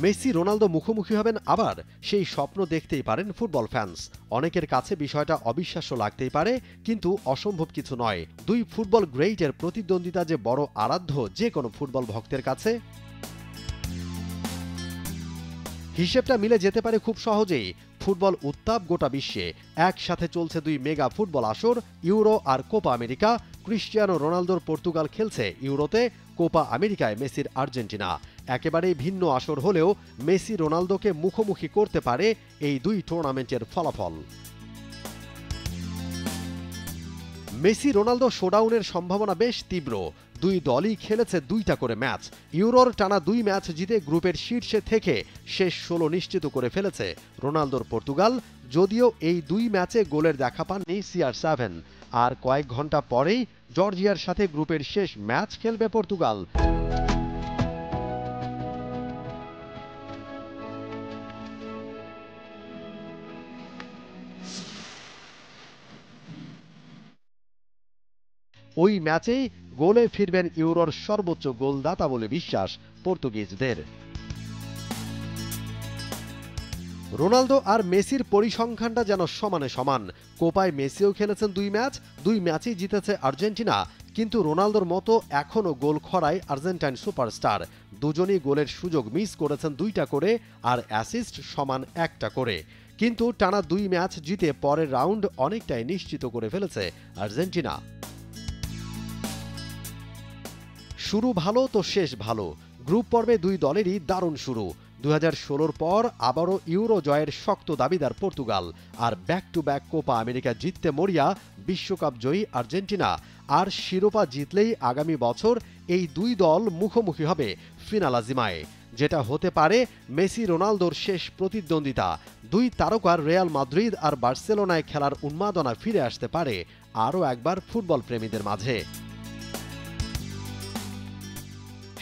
Messi Ronaldo মুখোমুখি হবেন আবার, সেই স্বপ্ন দেখতেই পারেন ফুটবল ফ্যান্স। অনেকের কাছে বিষয়টা অবিশ্বাস্য লাগতেই পারে, কিন্তু অসম্ভব কিছু নয়। দুই ফুটবল গ্রেইটের প্রতিদ্বন্দ্বিতা যে বড় আরাধ্য যে কোনো ফুটবল ভক্তের কাছে। হিসেবটা মিলে যেতে পারে খুব সহজেই। ফুটবল উত্তাপ গোটা বিশ্বে। একসাথে চলছে দুই মেগা ফুটবল আসর, ইউরো আর কোপা আমেরিকা। ক্রিস্টিয়ানো রোনালদোর পর্তুগাল খেলছে ইউরোতে, কোপা আমেরিকায় মেসির আর্জেন্টিনা। একেবারেই ভিন্ন আসর হলেও মেসি রোনালদোকে মুখোমুখি করতে পারে এই দুই টুর্নামেন্টের ফলাফল। মেসি রোনালদো শোডাউনের সম্ভাবনা বেশ তীব্র। দুই দলই খেলেছে 2টা করে ম্যাচ। ইউরোর টানা 2 ম্যাচ জিতে গ্রুপের শীর্ষে থেকে শেষ 16 নিশ্চিত করে ফেলেছে রোনালদোর পর্তুগাল। যদিও এই 2 ম্যাচে গোলের দেখা পাননি CR7। আর কয়েক ঘন্টা পরেই জর্জিয়ার সাথে গ্রুপের শেষ ম্যাচ খেলবে পর্তুগাল। ওই ম্যাচেই গোলে ফিরবেন ইউরোর সর্বোচ্চ গোলদাতা বলে বিশ্বাস পর্তুগিজদের। রোনালদো আর মেসির পরিসংখ্যানটা যেন সমানে সমান। কোপায় মেসিও খেলেছেন 2 ম্যাচ, 2 ম্যাচই জিতেছে আর্জেন্টিনা। কিন্তু রোনালদোর মতো এখনও গোল খরায় আর্জেন্টাইন সুপারস্টার। দুজনই গোলের সুযোগ মিস করেছেন 2টা করে, আর অ্যাসিস্ট সমান 1টা করে। কিন্তু টানা 2 ম্যাচ জিতে পরের রাউন্ড অনেকটাই নিশ্চিত করে ফেলেছে আর্জেন্টিনা। শুরু ভালো তো শেষ ভালো। গ্রুপ পর্বে দুই দলেরই দারুণ শুরু। 2016 পর আবারও ইউরো জয়ের শক্ত দাবিদার পর্তুগাল, আর back to back Copa America জিততে মরিয়া বিশ্বকাপ জয়ী আর্জেন্টিনা। আর শিরোপা জিতলেই আগামী বছর এই দুই দল মুখোমুখি হবে ফিনালাজিমায়, যেটা হতে পারে মেসি রোনালদোর শেষ প্রতিদ্বন্দ্বিতা। দুই তারকার রিয়াল মাদ্রিদ আর বার্সেলোনায় খেলার উন্মাদনা ফিরে আসতে পারে আরও একবার ফুটবল প্রেমীদের মাঝে।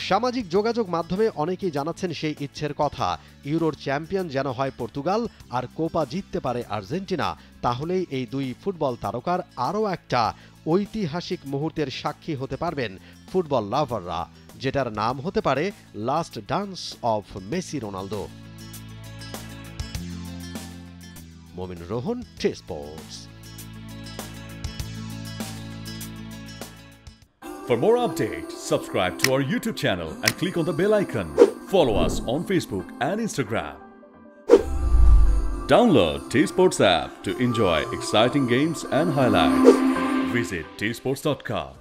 সামাজিক যোগাযোগ মাধ্যমে অনেকেই জানাচ্ছেন সেই ইচ্ছের কথা। ইউরোর চ্যাম্পিয়ন যেন হয় পর্তুগাল, আর কোপা জিততে পারে আর্জেন্টিনা। তাহলেই এই দুই ফুটবল তারকার আরও একটা ঐতিহাসিক মুহূর্তের সাক্ষী হতে পারবেন ফুটবল লাভাররা, যেটার নাম হতে পারে last dance of Messi Ronaldo. মোমিন Rohan, T Sports. For more updates, subscribe to our YouTube channel and click on the bell icon. Follow us on Facebook and Instagram. Download T-Sports app to enjoy exciting games and highlights. Visit tsports.com.